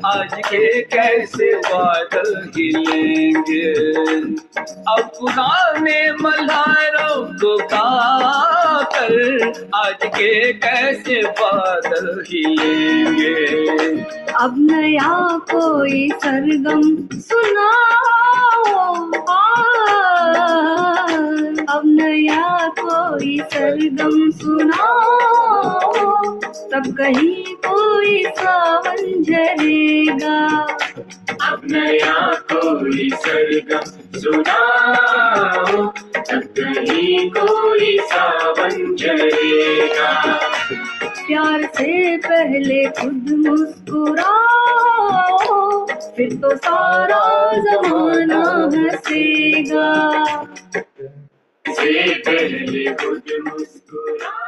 आज के कैसे बादल हिलेंगे। अब पुराने मल्हारों को गाकर आज के कैसे बादल हिलेंगे। अब नया कोई सरगम सुनाओ, अब नया कोई सरगम सुनाओ, तब कहीं कोई सावन झरेगा। अब नया कोई सरगम सुनाओ, तब कहीं कोई सावन झरेगा। प्यार से पहले खुद मुस्कुराओ, फिर तो सारा जमाना हंसेगा। से पहले खुद मुस्कुराओ।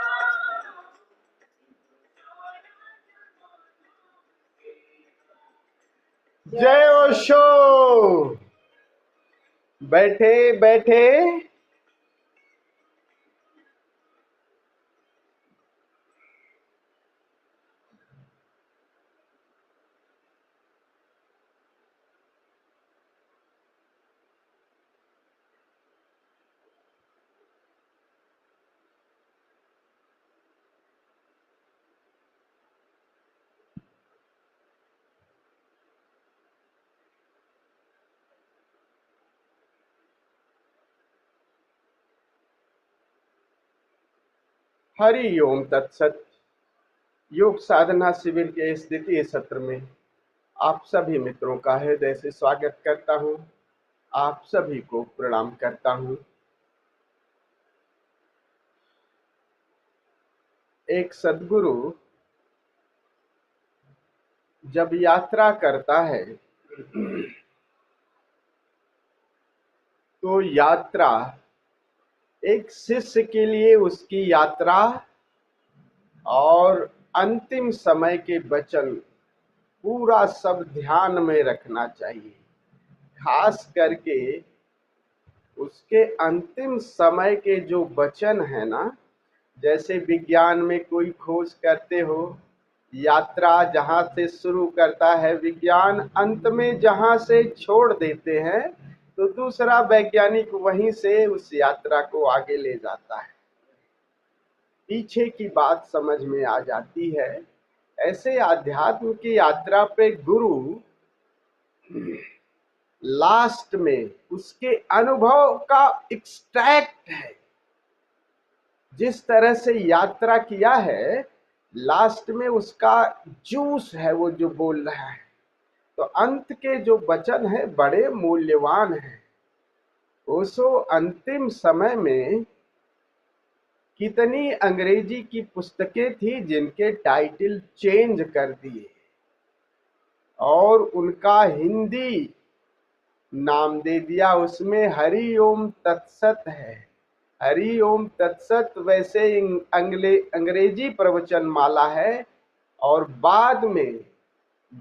जय ओशो। बैठे बैठे हरि ओम तत्सत। योग साधना शिविर के इस द्वितीय सत्र में आप सभी मित्रों का हृदय से स्वागत करता हूं। आप सभी को प्रणाम करता हूं। एक सद्गुरु जब यात्रा करता है तो यात्रा एक शिष्य के लिए उसकी यात्रा और अंतिम समय के वचन पूरा सब ध्यान में रखना चाहिए। खास करके उसके अंतिम समय के जो वचन है ना, जैसे विज्ञान में कोई खोज करते हो, यात्रा जहां से शुरू करता है विज्ञान, अंत में जहां से छोड़ देते हैं तो दूसरा वैज्ञानिक वहीं से उस यात्रा को आगे ले जाता है। पीछे की बात समझ में आ जाती है। ऐसे आध्यात्म की यात्रा पे गुरु लास्ट में उसके अनुभव का एक्सट्रैक्ट है। जिस तरह से यात्रा किया है, लास्ट में उसका जूस है वो जो बोल रहा है। तो अंत के जो वचन है बड़े मूल्यवान हैं। ओशो अंतिम समय में कितनी अंग्रेजी की पुस्तकें थी जिनके टाइटल चेंज कर दिए और उनका हिंदी नाम दे दिया। उसमें हरि ओम तत्सत है। हरि ओम तत्सत वैसे अंग्रेजी प्रवचन माला है और बाद में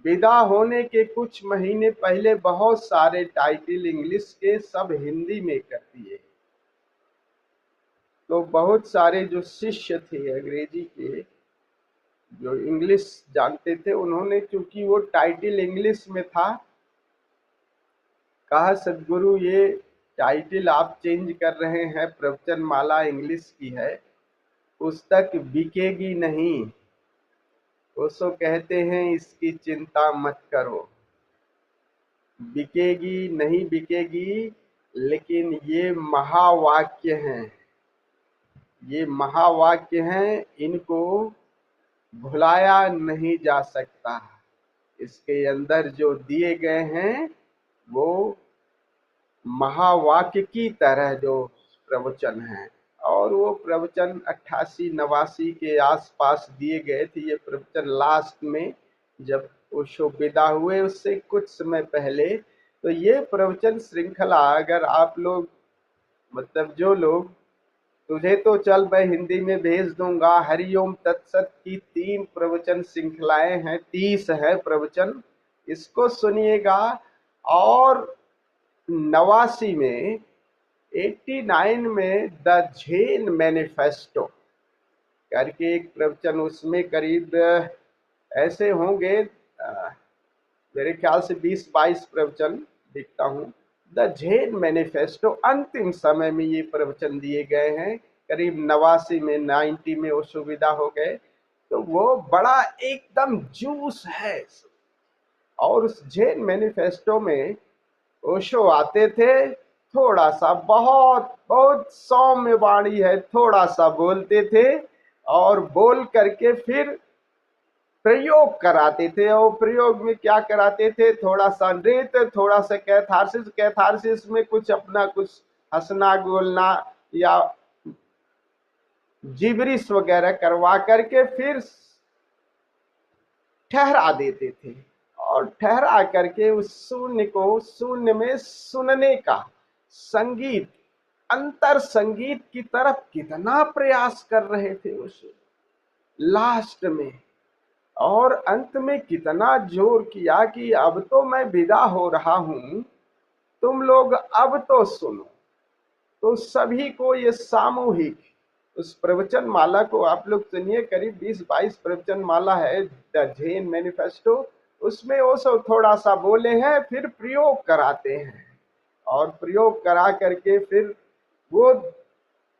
विदा होने के कुछ महीने पहले बहुत सारे टाइटल इंग्लिश के सब हिंदी में कर दिए। तो बहुत सारे जो शिष्य थे अंग्रेजी के, जो इंग्लिश जानते थे, उन्होंने चूंकि वो टाइटल इंग्लिश में था, कहा सदगुरु ये टाइटल आप चेंज कर रहे हैं, प्रवचन माला इंग्लिश की है, पुस्तक बिकेगी नहीं। ओशो कहते हैं इसकी चिंता मत करो, बिकेगी नहीं बिकेगी, लेकिन ये महावाक्य हैं, ये महावाक्य हैं, इनको भुलाया नहीं जा सकता। इसके अंदर जो दिए गए हैं वो महावाक्य की तरह जो प्रवचन हैं, और वो प्रवचन 88-89 के आसपास दिए गए थे। ये प्रवचन लास्ट में जब ओशो विदा हुए उससे कुछ समय पहले। तो ये प्रवचन श्रृंखला अगर आप लोग, मतलब जो लोग, तुझे तो चल मैं हिंदी में भेज दूंगा, हरिओम तत्सत की 3 प्रवचन श्रृंखलाएं हैं, 30 है प्रवचन, इसको सुनिएगा। और 89 में 89 में द झेन मैनिफेस्टो करके एक प्रवचन, उसमें करीब ऐसे होंगे मेरे ख्याल से 20-22 प्रवचन देखता हूँ। द जैन मैनिफेस्टो, अंतिम समय में ये प्रवचन दिए गए हैं, करीब 89 में 90 में वो सुविधा हो गए। तो वो बड़ा एकदम जूस है। और उस जैन मैनिफेस्टो में ओशो आते थे, थोड़ा सा, बहुत बहुत सौम्य वाणी है, थोड़ा सा बोलते थे और बोल करके फिर प्रयोग कराते थे। और प्रयोग में क्या कराते थे, थोड़ा सा नृत्य, थोड़ा सा कैथारसिस, कैथारसिस में कुछ अपना कुछ हंसना बोलना या जिब्रिश वगैरह करवा करके फिर ठहरा देते थे। और ठहरा करके उस शून्य को शून्य में सुनने का संगीत, अंतर संगीत की तरफ कितना प्रयास कर रहे थे उस लास्ट में। और अंत में कितना जोर किया कि अब तो मैं विदा हो रहा हूं, तुम लोग अब तो सुनो। तो सभी को ये सामूहिक उस प्रवचन माला को आप लोग सुनिए, करीब 20-22 प्रवचन माला है द जैन मैनिफेस्टो। उसमें वो सब थोड़ा सा बोले हैं, फिर प्रयोग कराते हैं और प्रयोग करा करके फिर वो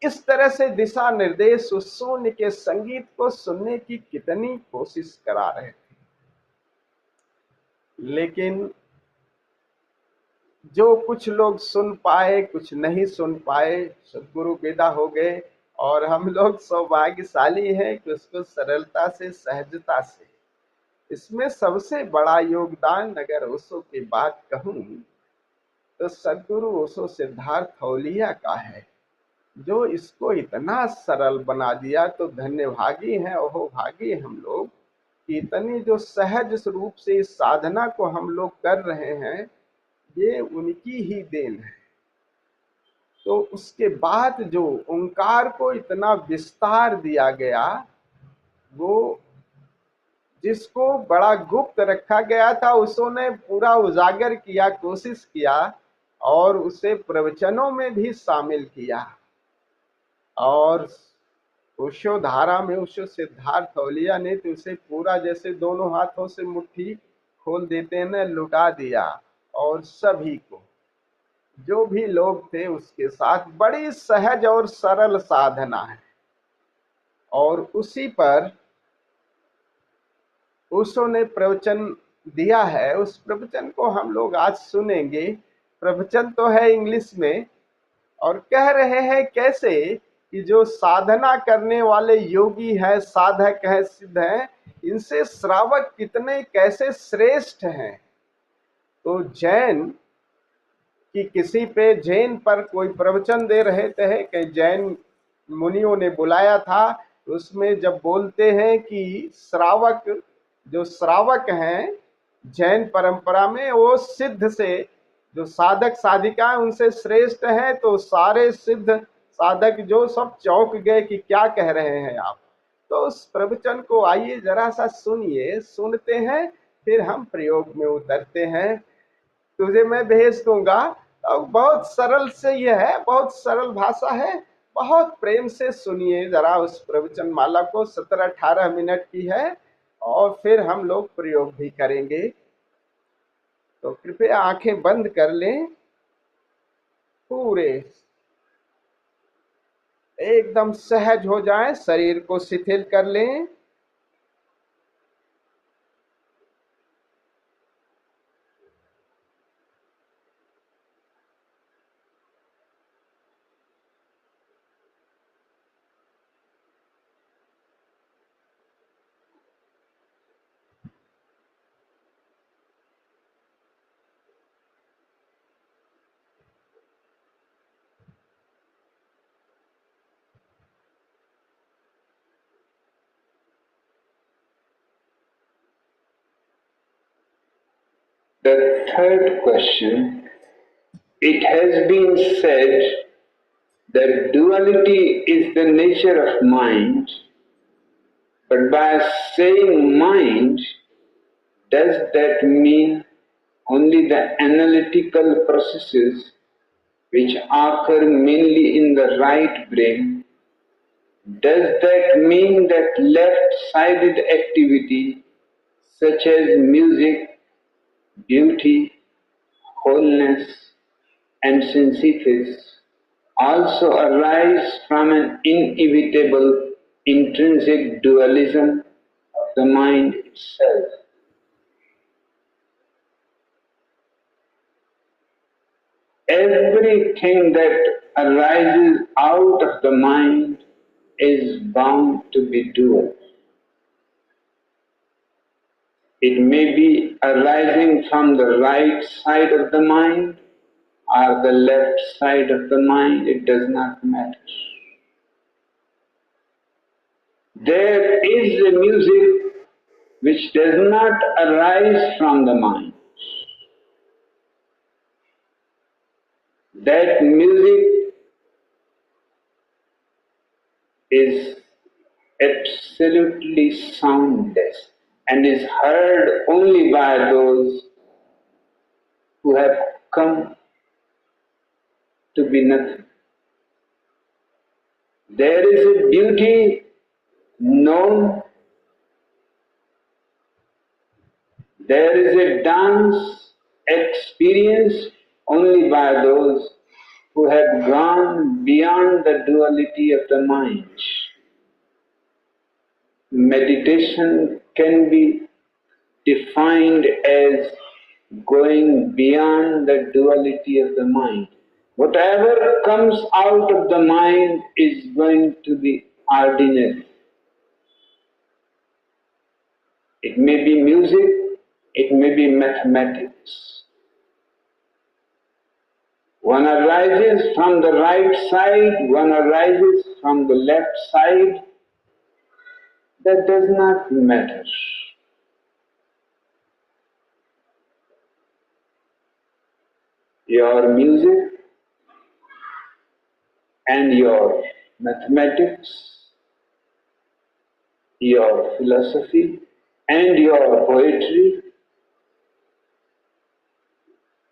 इस तरह से दिशा निर्देश उस शून्य के संगीत को सुनने की कितनी कोशिश करा रहे थे। लेकिन जो कुछ लोग सुन पाए, कुछ नहीं सुन पाए, सदगुरु विदा हो गए। और हम लोग सौभाग्यशाली हैं कि उसको सरलता से, सहजता से, इसमें सबसे बड़ा योगदान अगर ओशो की बात कहूं तो सदगुरु ओशो सिद्धार्थ औलिया का है, जो इसको इतना सरल बना दिया। तो धन्यभागी हैं, ओहो भागी हम लोग कि इतनी जो सहज रूप से इस साधना को हम लोग कर रहे हैं, ये उनकी ही देन है। तो उसके बाद जो ओंकार को इतना विस्तार दिया गया, वो जिसको बड़ा गुप्त रखा गया था, उसने पूरा उजागर किया, कोशिश किया और उसे प्रवचनों में भी शामिल किया। और ओशो धारा में ओशो सिद्धार्थ औलिया ने तो उसे पूरा जैसे दोनों हाथों से मुट्ठी खोल देते हैं ना, लुटा दिया। और सभी को, जो भी लोग थे उसके साथ, बड़ी सहज और सरल साधना है। और उसी पर ओशो ने प्रवचन दिया है। उस प्रवचन को हम लोग आज सुनेंगे। प्रवचन तो है इंग्लिश में, और कह रहे हैं कैसे कि जो साधना करने वाले योगी हैं, साधक हैं, सिद्ध हैं, इनसे श्रावक कितने कैसे श्रेष्ठ हैं। तो जैन कि किसी पे, जैन पर कोई प्रवचन दे रहे थे कि जैन मुनियों ने बुलाया था, उसमें जब बोलते हैं कि श्रावक, जो श्रावक हैं जैन परंपरा में, वो सिद्ध से, जो साधक साधिका उनसे श्रेष्ठ हैं। तो सारे सिद्ध साधक जो सब चौंक गए कि क्या कह रहे हैं आप। तो उस प्रवचन को आइए जरा सा सुनिए, सुनते हैं, फिर हम प्रयोग में उतरते हैं। तुझे मैं भेज दूंगा। अब बहुत सरल से यह है, बहुत सरल भाषा है, बहुत प्रेम से सुनिए जरा उस प्रवचन माला को। 17-18 मिनट की है और फिर हम लोग प्रयोग भी करेंगे। तो कृपया आंखें बंद कर लें, पूरे एकदम सहज हो जाएं, शरीर को शिथिल कर लें। The third question, it has been said that duality is the nature of mind, but by saying mind, does that mean only the analytical processes which occur mainly in the right brain? Does that mean that left-sided activity such as music, beauty, wholeness, and synthesis also arise from an inevitable intrinsic dualism of the mind itself. Everything that arises out of the mind is bound to be dual. It may be arising from the right side of the mind or the left side of the mind, it does not matter. There is a music which does not arise from the mind. That music is absolutely soundless and is heard only by those who have come to be nothing. There is a beauty known, there is a dance experienced only by those who have gone beyond the duality of the mind. Meditation can be defined as going beyond the duality of the mind. Whatever comes out of the mind is going to be ordinary. It may be music, it may be mathematics. One arises from the right side, one arises from the left side. That does not matter. Your music and your mathematics, your philosophy and your poetry,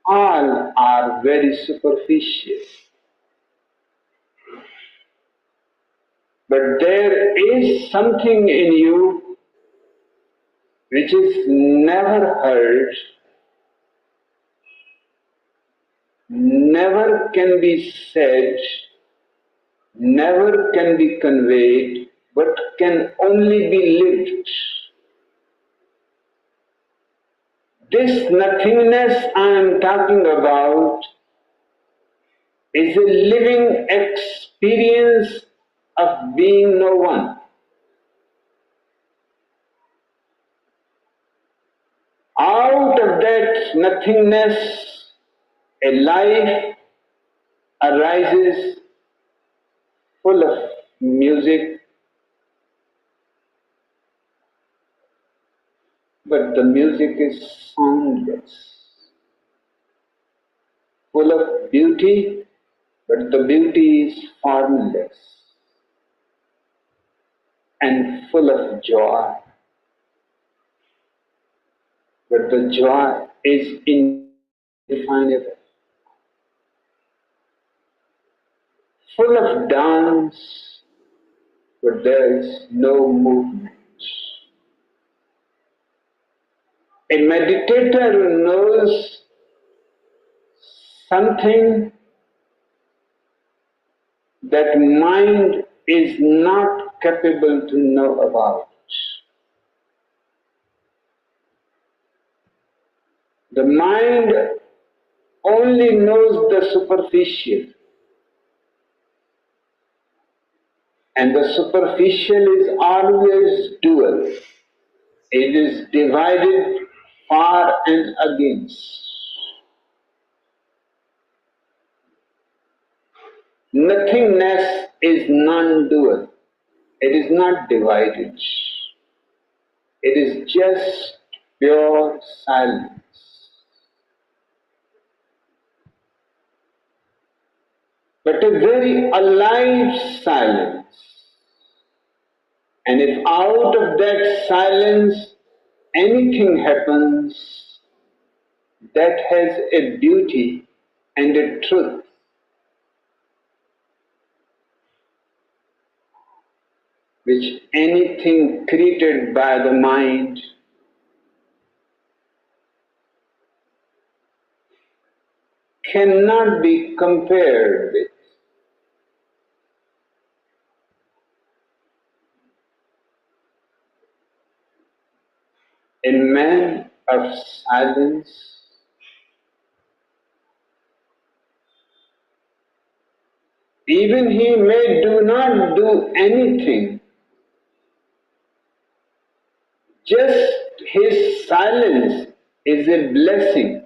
all are very superficial. But there is something in you which is never heard, never can be said, never can be conveyed, but can only be lived. This nothingness I am talking about is a living experience of being no one. Out of that nothingness, a life arises full of music, but the music is soundless. Full of beauty, but the beauty is formless. And full of joy, but the joy is indefinable. Full of dance, but there is no movement. A meditator knows something that mind is not capable to know about. The mind only knows the superficial, and the superficial is always dual. It is divided for and against. Nothingness is non-dual. It is not divided. It is just pure silence. But a very alive silence. And if out of that silence anything happens, that has a beauty and a truth which anything created by the mind cannot be compared with. A man of silence even he may do not do anything, just his silence is a blessing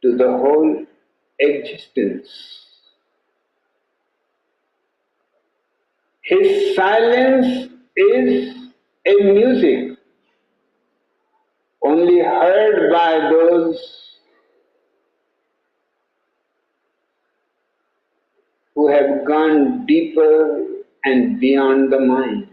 to the whole existence. His silence is a music only heard by those who have gone deeper and beyond the mind.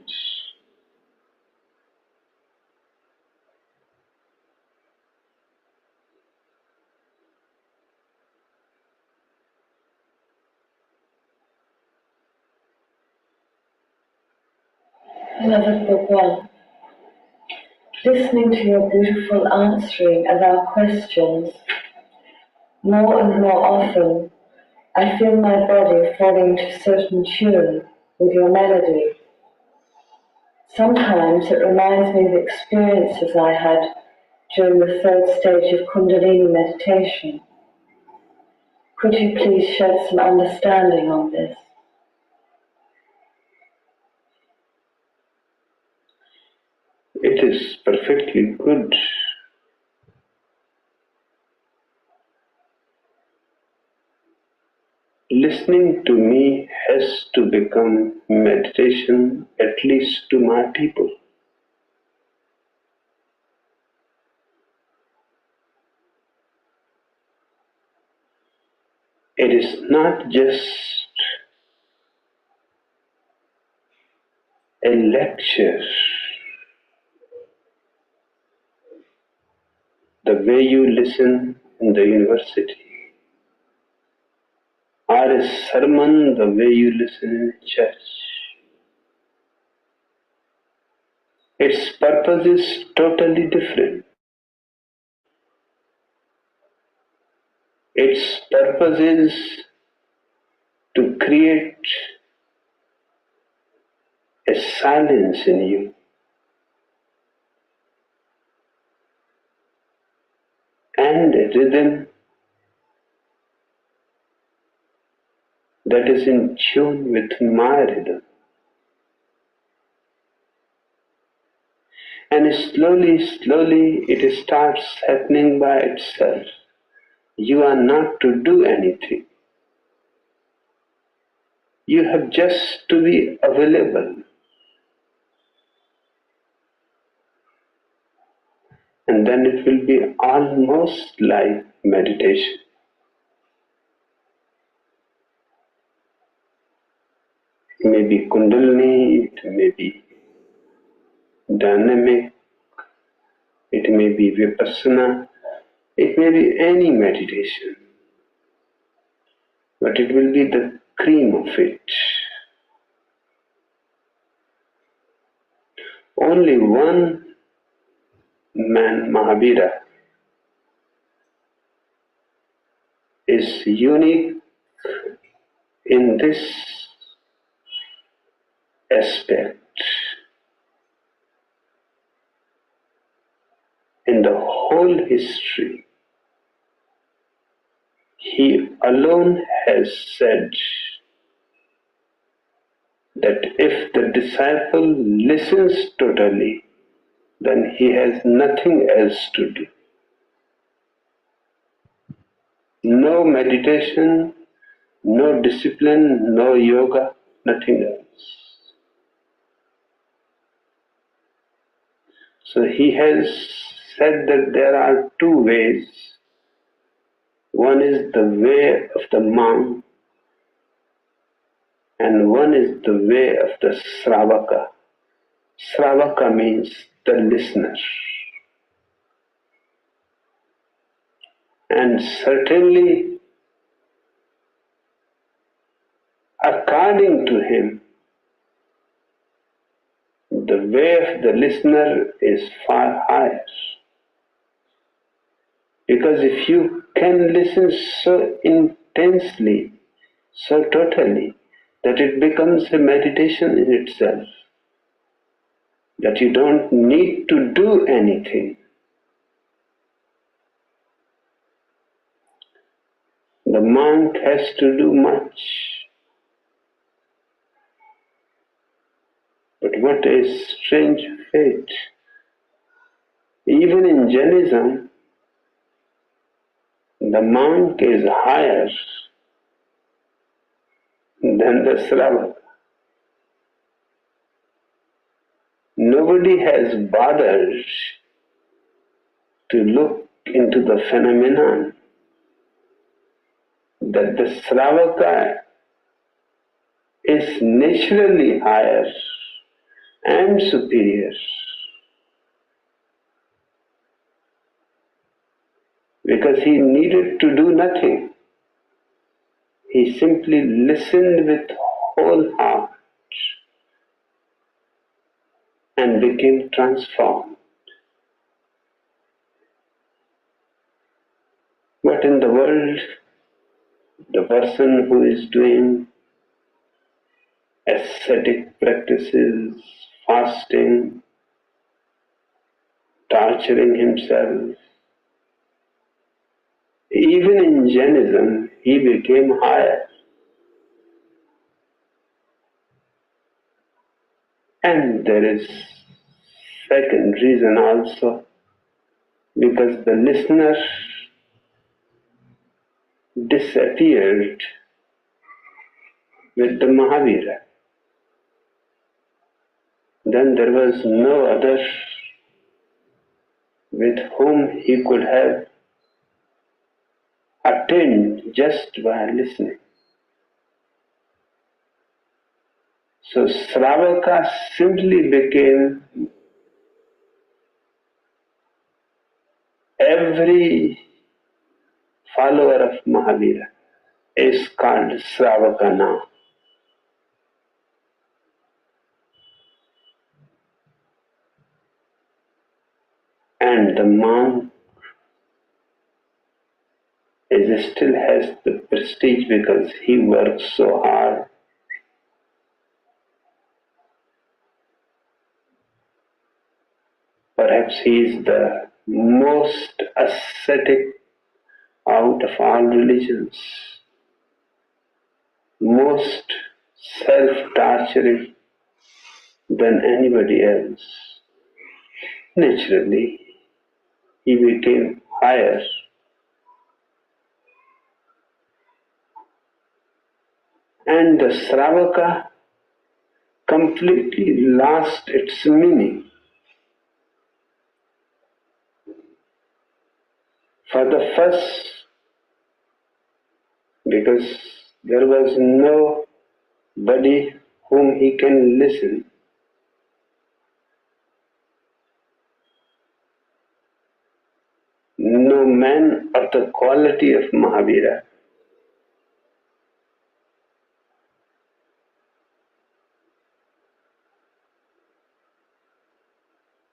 Beloved Bhagwan, listening to your beautiful answering of our questions, more and more often I feel my body falling to certain tune with your melody. Sometimes it reminds me of experiences I had during the third stage of Kundalini meditation. Could you please shed some understanding on this? It is perfectly good. Listening to me has to become meditation, at least to my people. It is not just a lecture. The way you listen in the university, or a sermon the way you listen in church. Its purpose is totally different. Its purpose is to create a silence in you, and a rhythm that is in tune with my rhythm. And slowly it starts happening by itself. You are not to do anything. You have just to be available. And then it will be almost like meditation. It may be Kundalini, it may be dynamic, it may be Vipassana, it may be any meditation, but it will be the cream of it. Only one man, Mahavira, is unique in this aspect. In the whole history, he alone has said that if the disciple listens totally, then he has nothing else to do. No meditation, no discipline, no yoga, nothing else. So he has said that there are two ways. One is the way of the monk, and one is the way of the Sravaka. Sravaka means the listener. And certainly, according to him, the way of the listener is far higher. Because if you can listen so intensely, so totally, that it becomes a meditation in itself, that you don't need to do anything. The monk has to do much. But what a strange fate. Even in Jainism, the monk is higher than the Sravaka. Nobody has bothered to look into the phenomenon that the Sravaka is naturally higher and superior, because he needed to do nothing. He simply listened with whole heart and became transformed. But in the world, the person who is doing ascetic practices, fasting, torturing himself, even in Jainism, he became higher. And there is second reason also, because the listener disappeared with the Mahavira. Then there was no other with whom he could have attained just by listening. So Sravaka simply became every follower of Mahavira is called Sravaka now. And the monk still has the prestige because he works so hard. Perhaps he is the most ascetic out of all religions, most self-torturing than anybody else. Naturally, he became higher. And the Sravaka completely lost its meaning. For the first, because there was nobody whom he can listen. No man of the quality of Mahavira.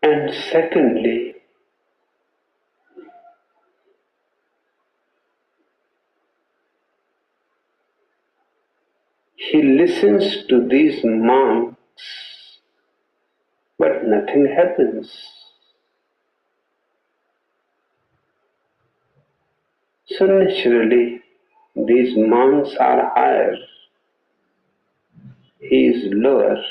And secondly, he listens to these monks, but nothing happens. So naturally, these monks are higher, he is lower.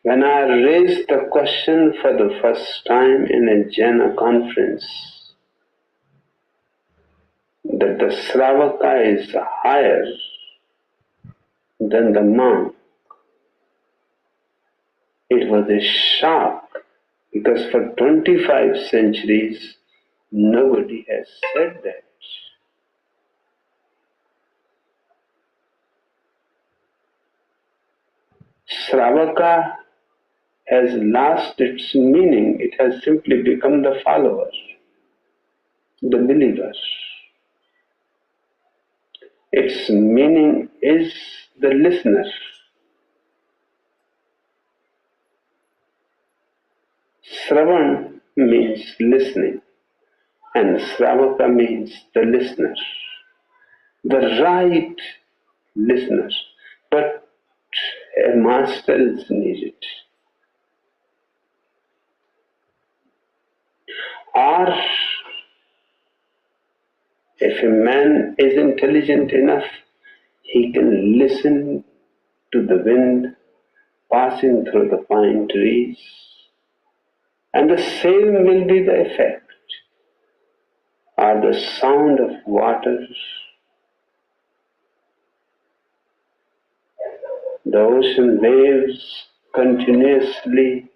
When I raised the question for the first time in a Jaina conference, that the Sravaka is higher than the monk, it was a shock, because for 25 centuries nobody has said that. Sravaka has lost its meaning, it has simply become the follower, the believer. Its meaning is the listener. Shravan means listening. And Sravaka means the listener, the right listener. But a master is needed. Or if a man is intelligent enough, he can listen to the wind passing through the pine trees, and the same will be the effect, or the sound of water, the ocean waves continuously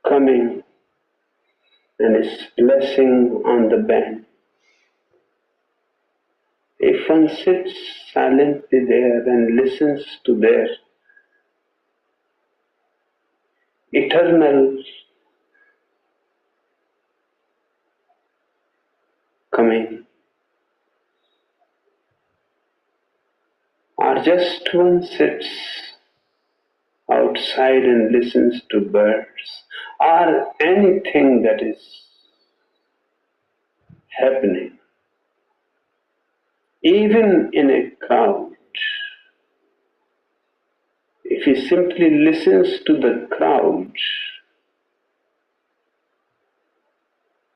coming and splashing on the bank. If one sits silently there and listens to their eternal coming, or just one sits outside and listens to birds or anything that is happening, even in a crowd, if he simply listens to the crowd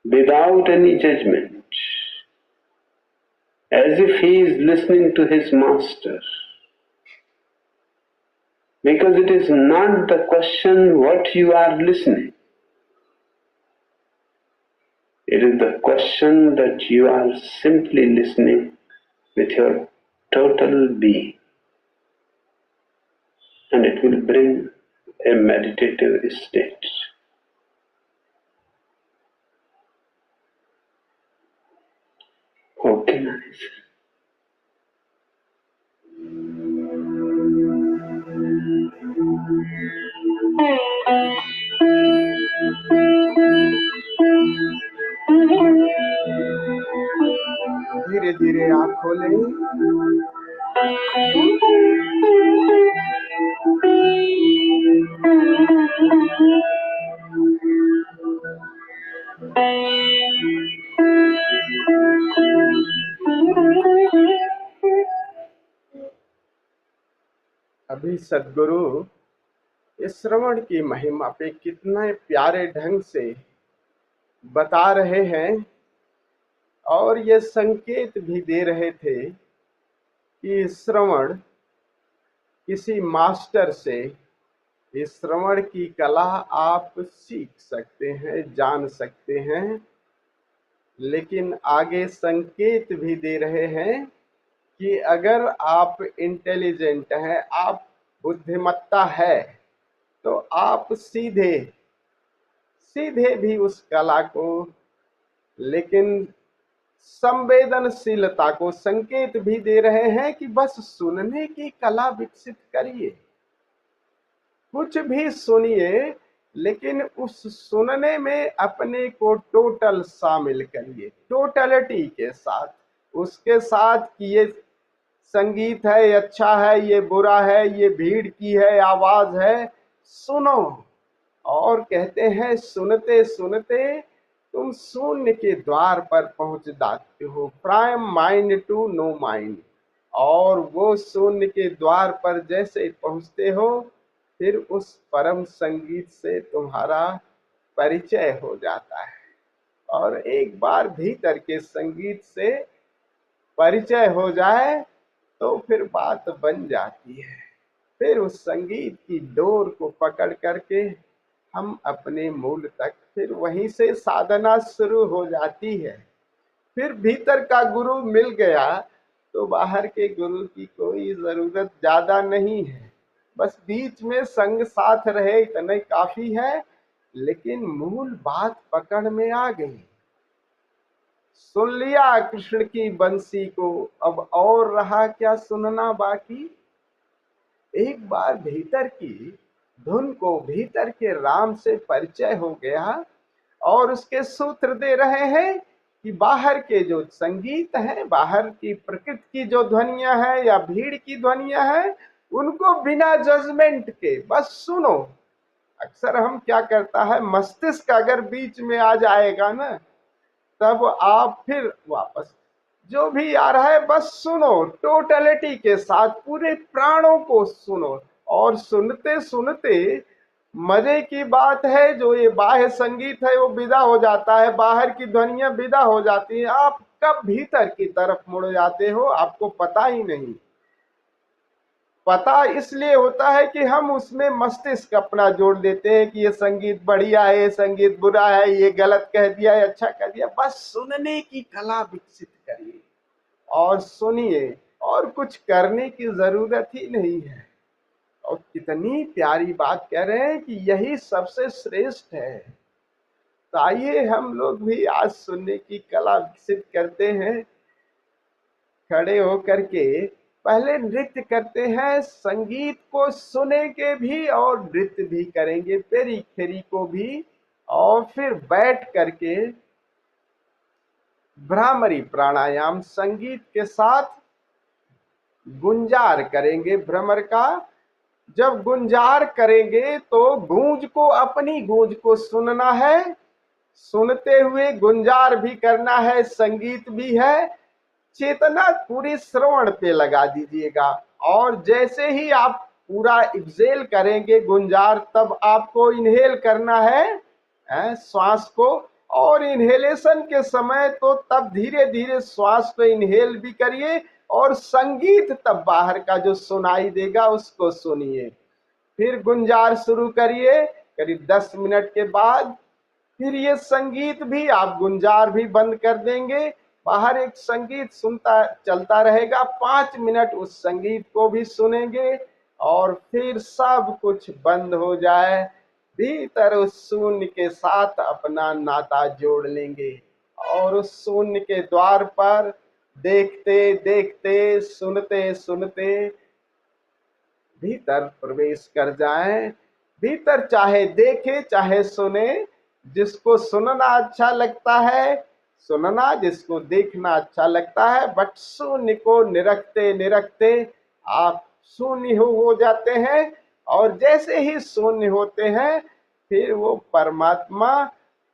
without any judgment, as if he is listening to his master, because it is not the question what you are listening, it is the question that you are simply listening with your total being, and it will bring a meditative state. Okay, nice. धीरे धीरे आँख खोलें। अभी सद्गुरु इस श्रवण की महिमा पे कितने प्यारे ढंग से बता रहे हैं और ये संकेत भी दे रहे थे कि श्रवण किसी मास्टर से इस श्रवण की कला आप सीख सकते हैं, जान सकते हैं, लेकिन आगे संकेत भी दे रहे हैं कि अगर आप इंटेलिजेंट हैं, आप बुद्धिमत्ता है, तो आप सीधे भी उस कला को, लेकिन संवेदनशीलता को संकेत भी दे रहे हैं कि बस सुनने की कला विकसित करिए, कुछ भी सुनिए, लेकिन उस सुनने में अपने को टोटल शामिल करिए, टोटलिटी के साथ, उसके साथ कि ये संगीत है, ये अच्छा है, ये बुरा है, ये भीड़ की है, आवाज है, सुनो। और कहते हैं सुनते सुनते तुम शून्य के द्वार पर पहुंच जाते हो, from mind to no mind. और वो शून्य के द्वार पर जैसे पहुंचते हो, फिर उस परम संगीत से तुम्हारा परिचय हो जाता है। और एक बार भीतर के संगीत से परिचय हो जाए तो फिर बात बन जाती है। फिर उस संगीत की डोर को पकड़ करके हम अपने मूल तक, फिर वहीं से साधना शुरू हो जाती है। फिर भीतर का गुरु मिल गया तो बाहर के गुरु की कोई जरूरत ज्यादा नहीं है, बस बीच में संग साथ रहे इतना काफी है। लेकिन मूल बात पकड़ में आ गई, सुन लिया कृष्ण की बंसी को, अब और रहा क्या सुनना बाकी। एक बार भीतर की धुन को, भीतर के राम से परिचय हो गया और उसके सूत्र दे रहे हैं कि बाहर के जो संगीत है, बाहर की प्रकृति की जो ध्वनियां हैं या भीड़ की ध्वनियां हैं, उनको बिना जजमेंट के बस सुनो। अक्सर हम क्या करता है, मस्तिष्क अगर बीच में आ जाएगा ना, तब आप फिर वापस जो भी आ रहा है बस सुनो, टोटलिटी के साथ पूरे प्राणों को सुनो। और सुनते सुनते मजे की बात है, जो ये बाह्य संगीत है वो विदा हो जाता है, बाहर की ध्वनियां विदा हो जाती है, आप कब भीतर की तरफ मुड़ जाते हो आपको पता ही नहीं। पता इसलिए होता है कि हम उसमें मस्तिष्क अपना जोड़ देते हैं कि ये संगीत बढ़िया है, ये संगीत बुरा है, ये गलत कह दिया, ये अच्छा कह दिया। बस सुनने की कला विकसित करिए और सुनिए, और कुछ करने की जरूरत ही नहीं है। और कितनी प्यारी बात कह रहे हैं कि यही सबसे श्रेष्ठ है। तो आइए हम लोग भी आज सुनने की कला विकसित करते हैं। खड़े होकर के पहले नृत्य करते हैं, संगीत को सुनेंगे भी और नृत्य भी करेंगे, पेरी फेरी को भी, और फिर बैठ करके भ्रामरी प्राणायाम संगीत के साथ गुंजार करेंगे भ्रमर का। जब गुंजार करेंगे तो गूंज को, अपनी गूंज को सुनना है, सुनते हुए गुंजार भी करना है, संगीत भी है। चेतना पूरी श्रवण पे लगा दीजिएगा। और जैसे ही आप पूरा एक्सेल करेंगे गुंजार, तब आपको इनहेल करना है श्वास को। और इनहेलेशन के समय तो तब धीरे धीरे श्वास को इनहेल भी करिए, और संगीत तब बाहर का जो सुनाई देगा उसको सुनिए। फिर गुंजार शुरू करिए, करीब 10 मिनट के बाद फिर ये संगीत भी, आप गुंजार भी बंद कर देंगे, बाहर एक संगीत सुनता चलता रहेगा, 5 मिनट उस संगीत को भी सुनेंगे, और फिर सब कुछ बंद हो जाए, भीतर उस शून्य के साथ अपना नाता जोड़ लेंगे। और उस शून्य के द्वार पर देखते देखते, सुनते सुनते भीतर प्रवेश कर जाएं। भीतर चाहे देखे चाहे सुने, जिसको सुनना अच्छा लगता है सुनना, जिसको देखना अच्छा लगता है, बट शून्य को निरखते निरखते आप शून्य हो जाते हैं। और जैसे ही शून्य होते हैं फिर वो परमात्मा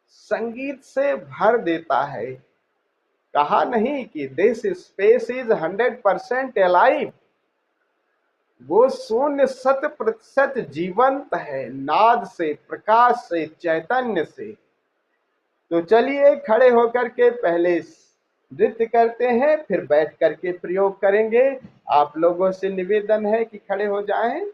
संगीत से भर देता है। कहा नहीं कि दिस स्पेस इज 100% अलाइव। वो शून्य 100% जीवंत है, नाद से, प्रकाश से, चैतन्य से। तो चलिए खड़े होकर के पहले नृत्य करते हैं, फिर बैठ करके प्रयोग करेंगे। आप लोगों से निवेदन है कि खड़े हो जाएं।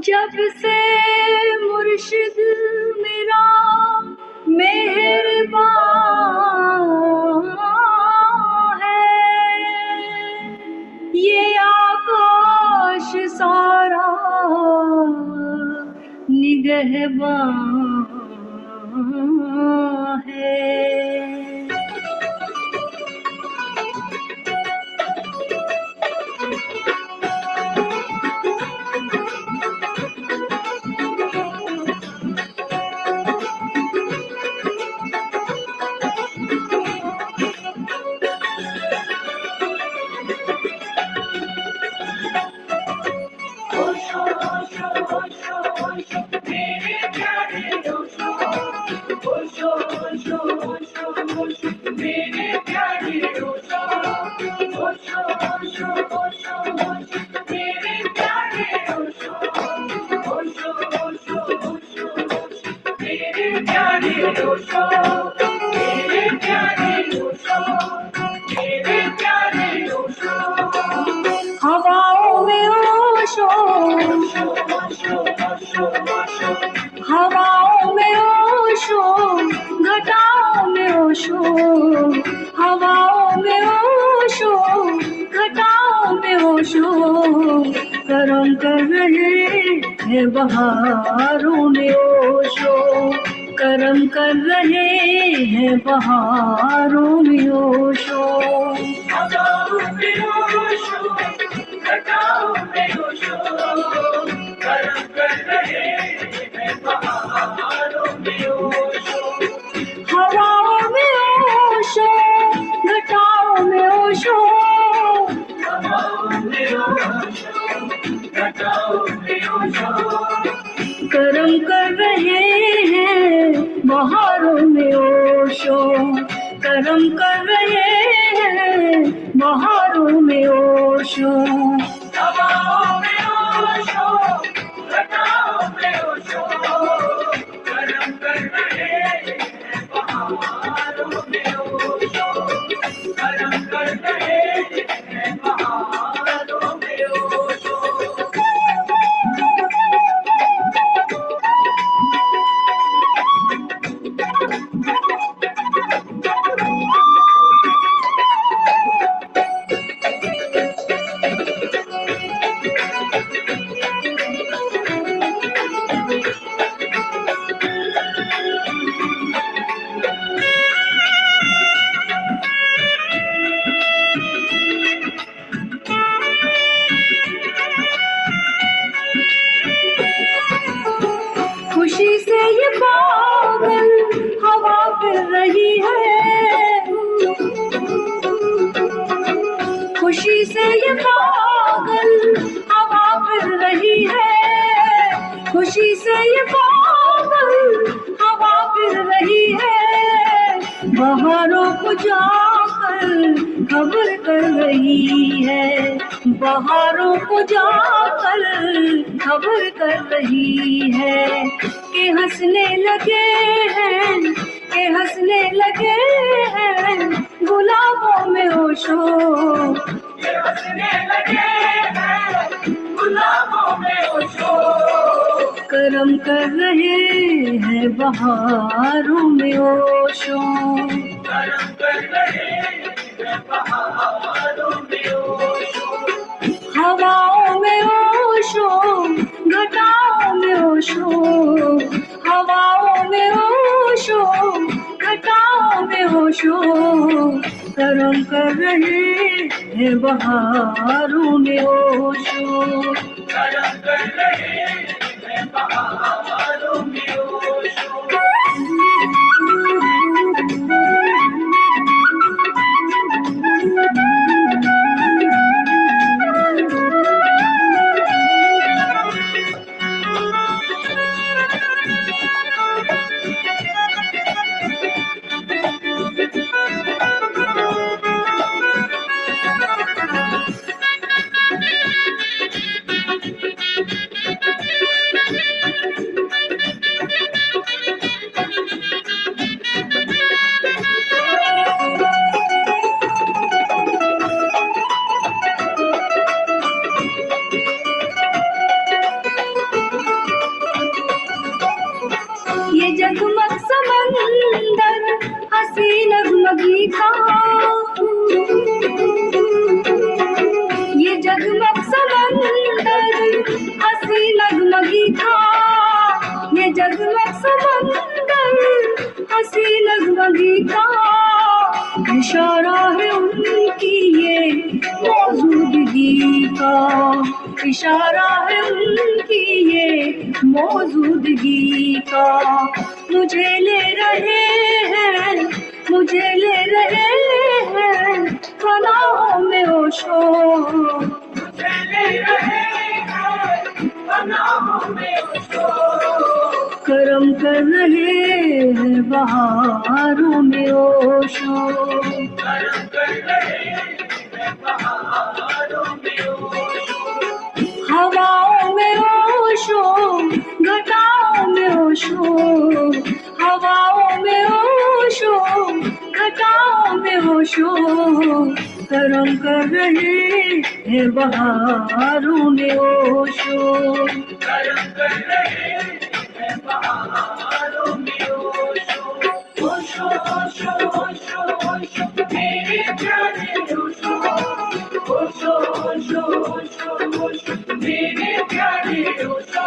जब से मुर्शिद मेरा मेहरबान है, ये आकाश सारा निगहबान है। हवाओं में ओशो, हवाओं में ओशो, घटाओं में ओशो। हैं बहारों में ओशो, कर्म कर रहे हैं बहारों में ओशो। हवाओं में ओशो, घटाओं में ओशो, कर्म कर रहे हैं बहारों में ओशो। हवाओं में ओशो, घटाओं में ओशो, हवाओं में ओशो, घटाओं में ओशो, कर्म कर रहे हैं बहारों में ओशो, कर्म कर रहे हैं बहारों में ओशो। हवाओं में ओशो, घटाओं में ओशो, कर्म कर रहे हैं बहारों में ओशो, कर्म कर रहे हैं बहारों में ओशो। खुशी से ये पागल हवा फिर रही है, खुशी से ये पागल हवा फिर रही है, खुशी से ये पागल हवा फिर रही है, बहारों को जाकर खबर कर रही है, बहारों को जाकर खबर कर रही है कि हंसने लगे हैं, कि हंसने लगे हैं गुलाबों में ओशो, कि हंसने लगे हैं गुलाबों में ओशो, कर्म कर रहे हैं बहारों में ओशो, कर्म कर रहे हैं बहारों में ओशो। हवाओं में ओशो, घटाओं में ओशो, हवाओं में ओशो, घटाओं में ओशो, कर्म कर रहे हैं बहारों में ओशो, कर्म कर रहे हैं बहारों में ओशो। ये जगमग समंदर हंसी लगमगी था, ये जगमग समंदर हंसी लगमगी था, ये जगमग समंदर हंसी लगमगी था, इशारा है उनकी ये मौजूदगी का, इशारा है उनकी ये मौजूदगी का। मुझे ले रहे हैं, मुझे ले रहे हैं फनाओं में ओशो, मुझे ले रहे हैं फनाओं में ओशो, कर्म कर रहे हैं बहारों में ओशो, कर्म कर रहे हैं बहारों में ओशो। हवाओं में ओशो, घटाओं में ओशो, हवाओं में ओशो, घटाओं में ओशो, कर्म कर रहे हैं बहारों में ओशो, कर्म कर रहे हैं बहारों में ओशो। ओशो ओशो ओशो ओशो मेरे प्यारे ओशो, ओशो ओशो ओशो ओशो मेरे प्यारे ओशो,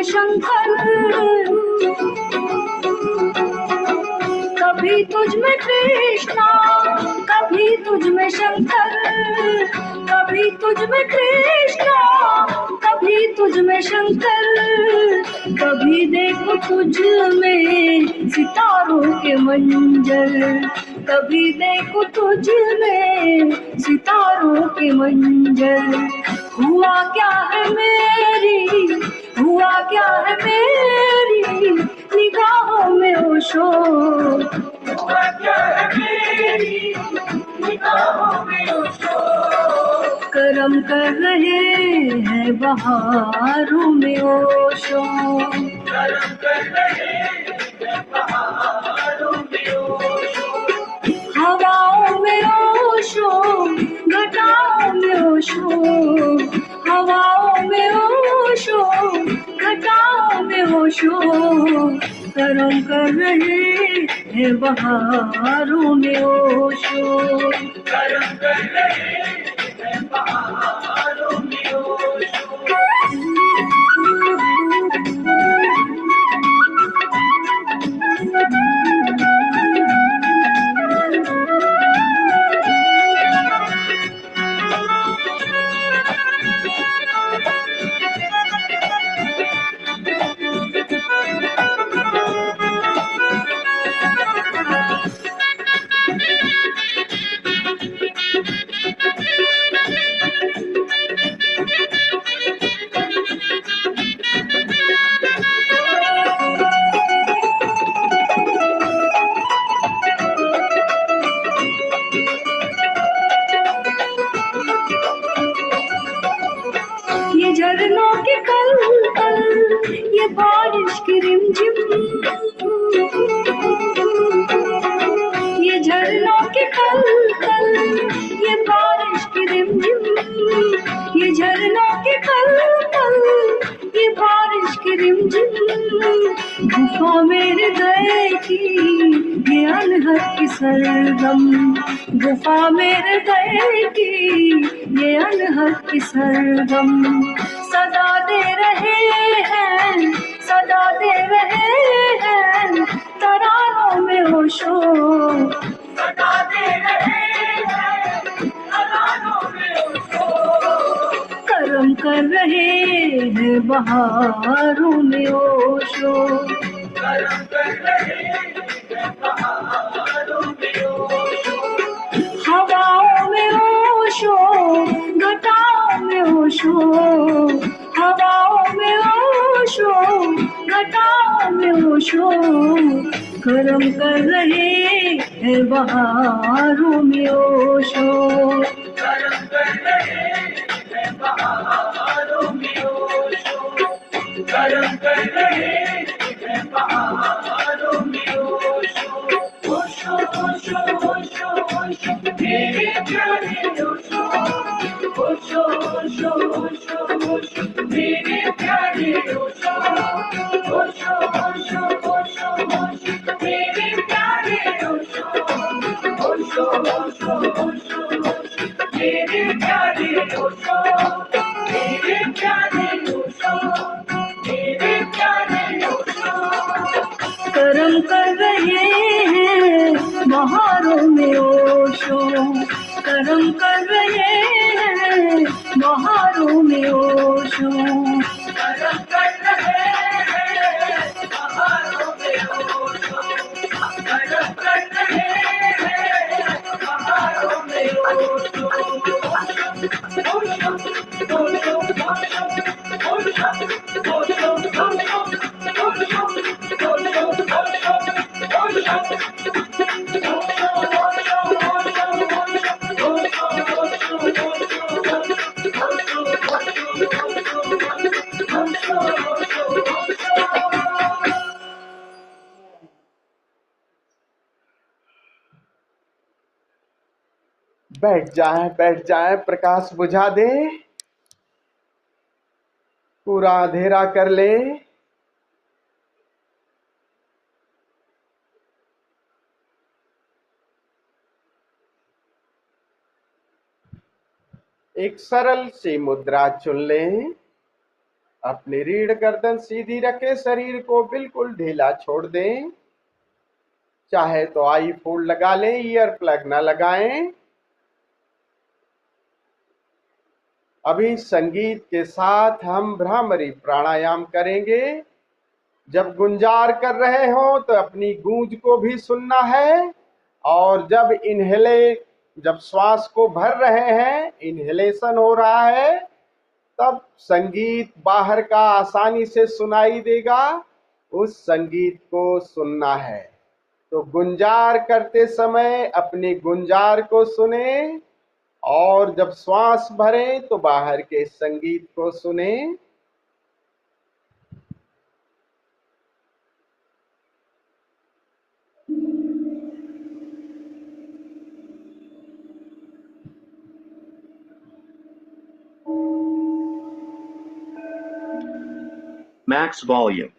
में शंकर, कभी तुझ में कृष्णा, कभी तुझ में शंकर, कभी तुझ में कृष्णा, कभी तुझ में शंकर, कभी देखो तुझ में सितारों के मंजर, कभी देखो तुझ में सितारों के मंजर। हुआ क्या है मेरी, हुआ क्या है मेरी निगाहों में ओशो, हुआ क्या है मेरी निगाहों में ओशो। करम कर रहे हैं बहारों में ओशो, करम कर रहे हैं बहारों में ओशो। हवाओं में ओशो, घटाओं में ओशो, हवाओं में ओशो, घटाओं में ओशो। करम कर रहे हैं बहारों में ओशो, करम कर रहे हैं बहारों में ओशो। ये झरनों के कल कल, ये बारिश की रिमझिम, ये झरनों के कल कल, ये बारिश की रिमझिम, ये झरनों के कल कल, ये बारिश की रिमझिम। गुफा मेरे गए की ये अनहद की सरगम, गुफा मेरे गए की ये अनहद की सरगम। सदा दे रहे हैं, सदा दे रहे हैं तरानों में होशो, सदा दे रहे हैं तरानों में होशो। करम कर रहे हैं बहारों में ओशो, करम कर रहे हैं बहारों में ओशो। हवाओं में ओशो, घटाओं में ओशो, हवाओं में ओशो, घटाओं में ओशो। करम कर रहे हैं बहारों में ओशो, करम कर रहे हैं बहारों में ओशो, करम कर रहे हैं बहारों में ओशो। ओशो ओशो ओशो ओशो मेरे प्यारे ओशो, ओशो ओशो ओशो ओशो मेरे प्यारे ओशो, ओशो ओशो ओशो ओशो मेरे प्यारे ओशो, ओशो ओशो ओशो ओशो मेरे प्यारे ओशो, मेरे प्यारे ओशो, मेरे प्यारे ओशो। करम कर रहे हैं बहारों में ओशो, करम कर रहे हैं बहारों में ओशो, करम कर रहे हैं बहारों में ओशो, करम कर रहे हैं बहारों में ओशो। ओशो ओशो ओशो ओशो बैठ जाए, प्रकाश बुझा दे, पूरा अंधेरा कर ले। एक सरल सी मुद्रा चुन लें, अपनी रीढ़ गर्दन सीधी रखे, शरीर को बिल्कुल ढीला छोड़ दें। चाहे तो आई फोल्ड लगा लें, ईयर प्लग ना लगाएं। अभी संगीत के साथ हम भ्रामरी प्राणायाम करेंगे। जब गुंजार कर रहे हो तो अपनी गूंज को भी सुनना है, और जब श्वास को भर रहे हैं, इनहेलेशन हो रहा है, तब संगीत बाहर का आसानी से सुनाई देगा, उस संगीत को सुनना है। तो गुंजार करते समय अपनी गुंजार को सुने, और जब श्वास भरें तो बाहर के संगीत को सुने। Max volume.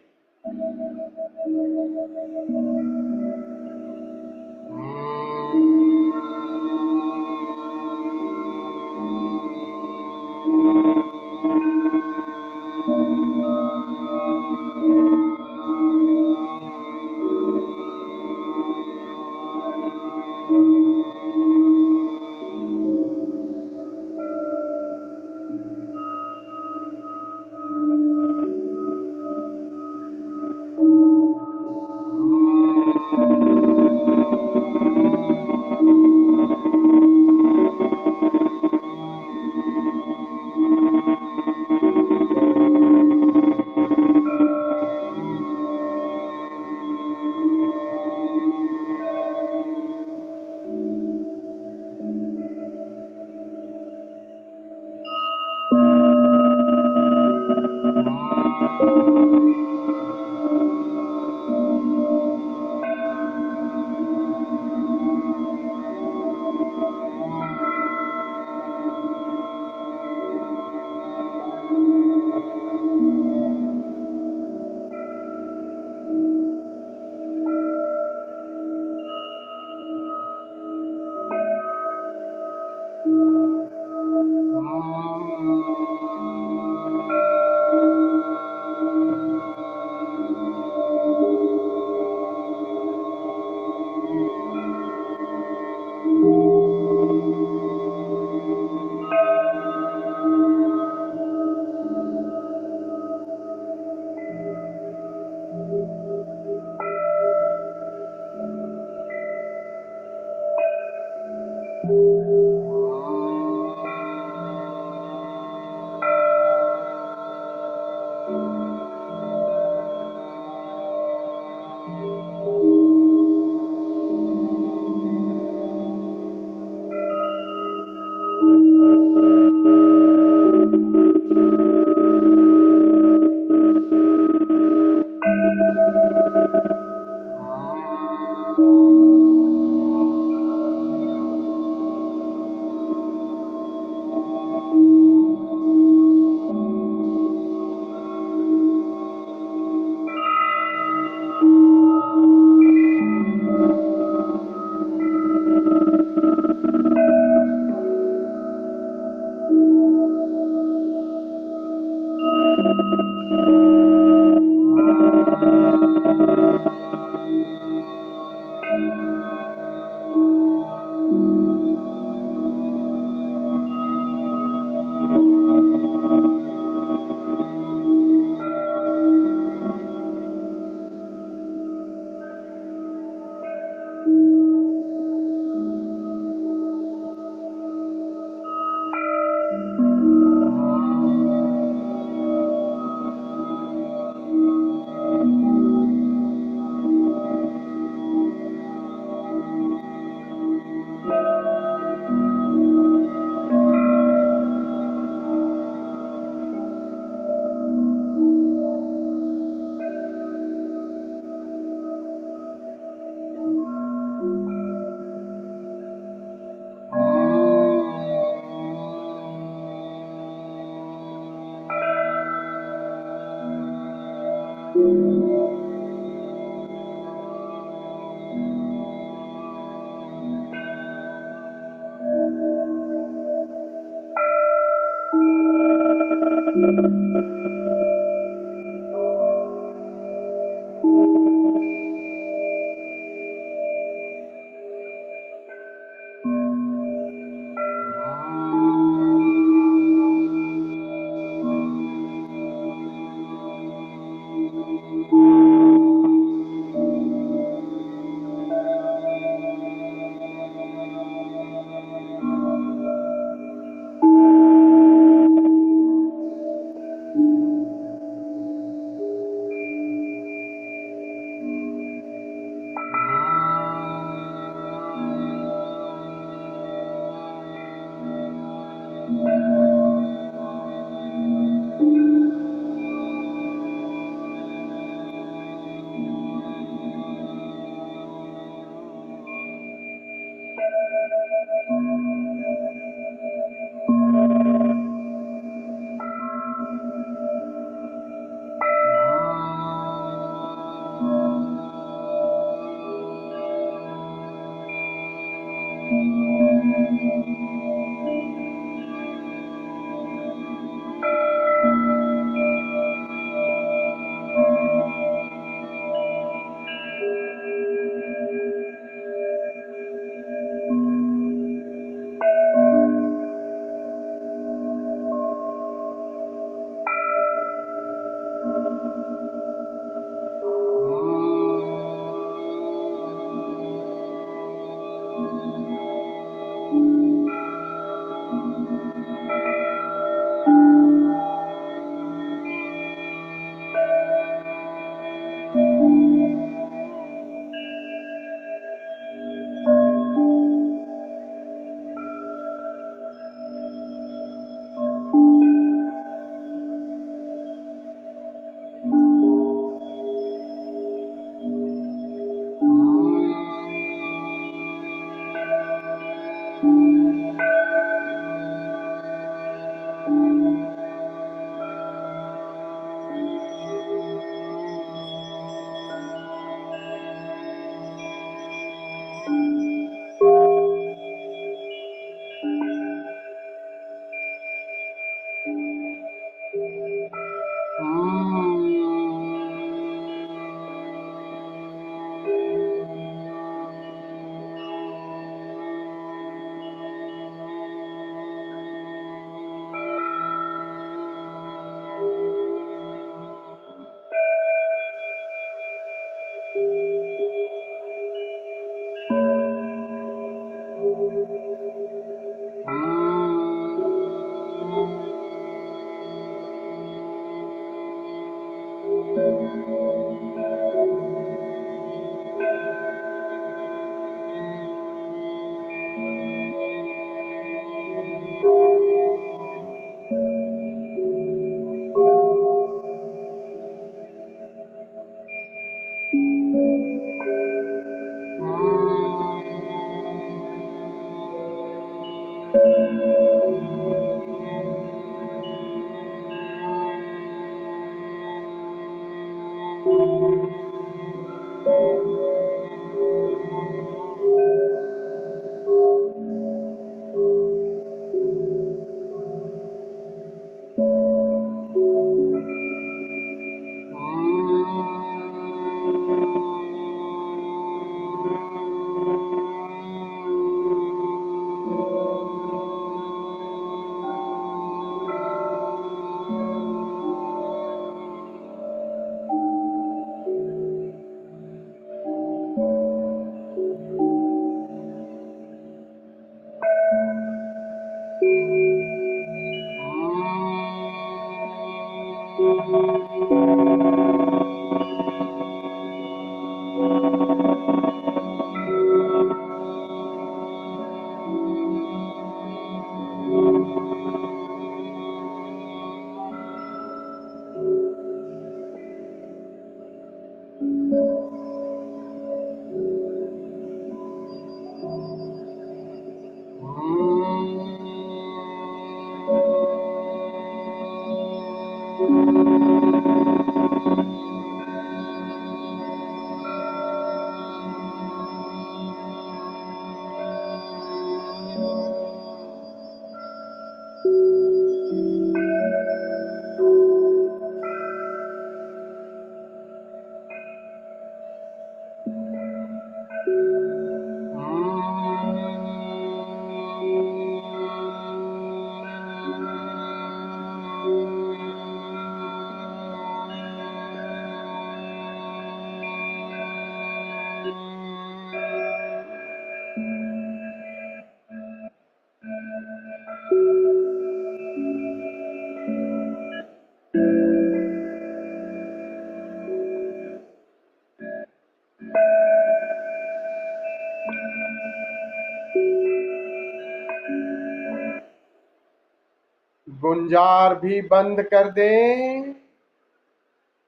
गुंजार भी बंद कर दें,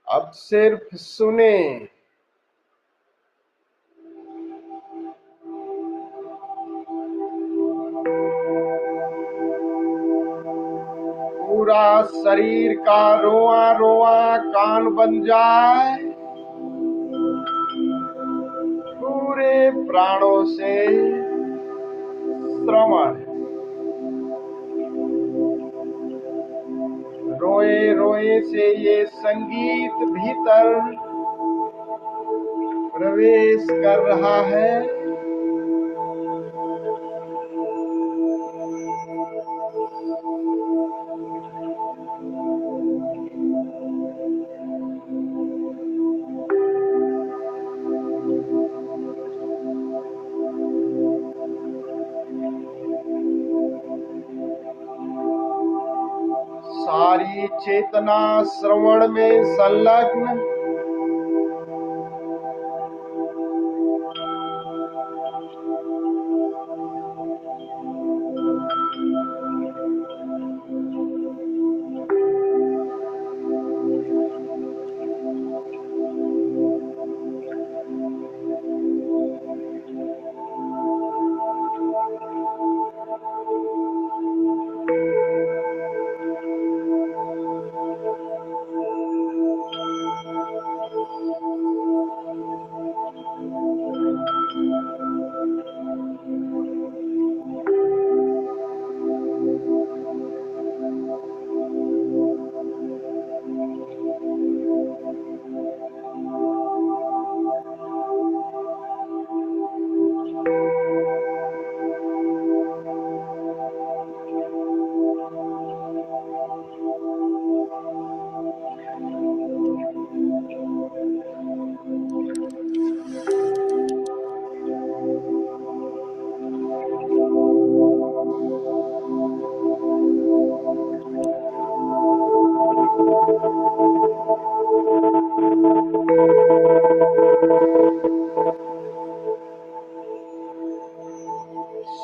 अब सिर्फ सुने। पूरा शरीर का रोआ रोआ कान बन जाए, पूरे प्राणों से श्रवण। रोए रोए से ये संगीत भीतर प्रवेश कर रहा है। सारी चेतना श्रवण में संलग्न।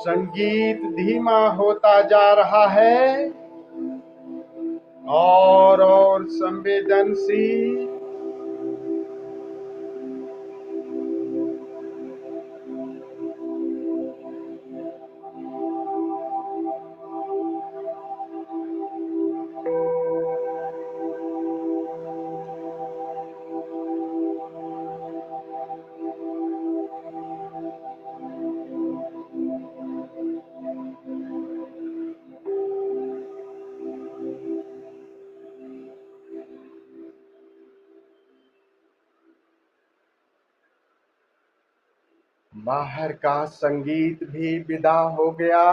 संगीत धीमा होता जा रहा है और संवेदनशील। बाहर का संगीत भी विदा हो गया।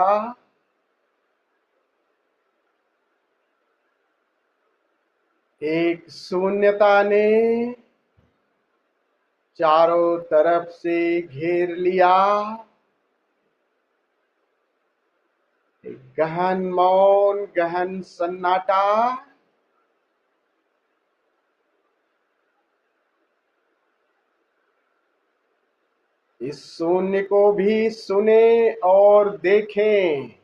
एक शून्यता ने चारों तरफ से घेर लिया। एक गहन मौन, गहन सन्नाटा। इस शून्य को भी सुने और देखें।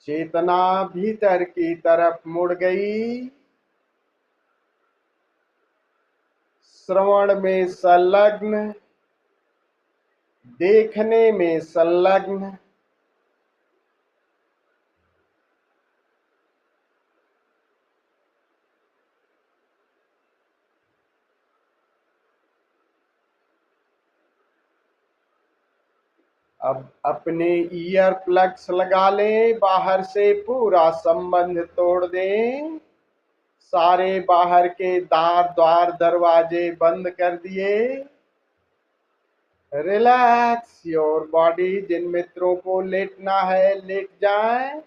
चेतना भीतर की तरफ मुड़ गई, श्रवण में संलग्न, देखने में संलग्न। अब अपने ईयर प्लग्स लगा लें, बाहर से पूरा संबंध तोड़ दें, सारे बाहर के द्वार दरवाजे बंद कर दिए। Relax your body. जिन मित्रों को लेटना है लेट जाएं।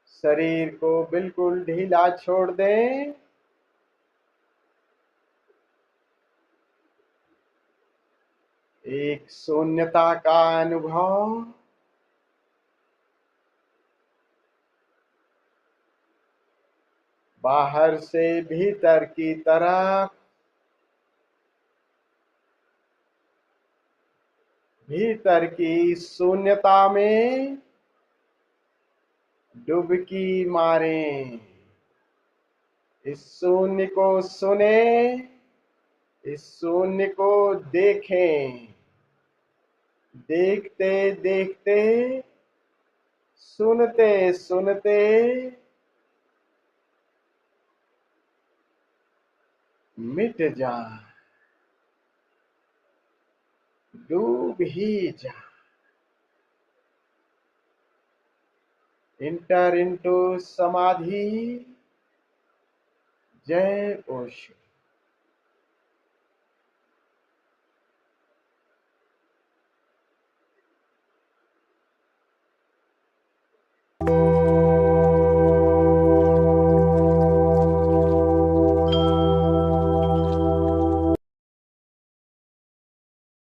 शरीर को बिल्कुल ढीला छोड़ दें। एक शून्यता का अनुभव। बाहर से भीतर की तरफ, भीतर की शून्यता में डुबकी मारें। इस शून्य को सुने, इस शून्य को देखें। देखते देखते, सुनते सुनते मिट जा, डूब ही जा। इंटर इनटू समाधि। जय ओशो।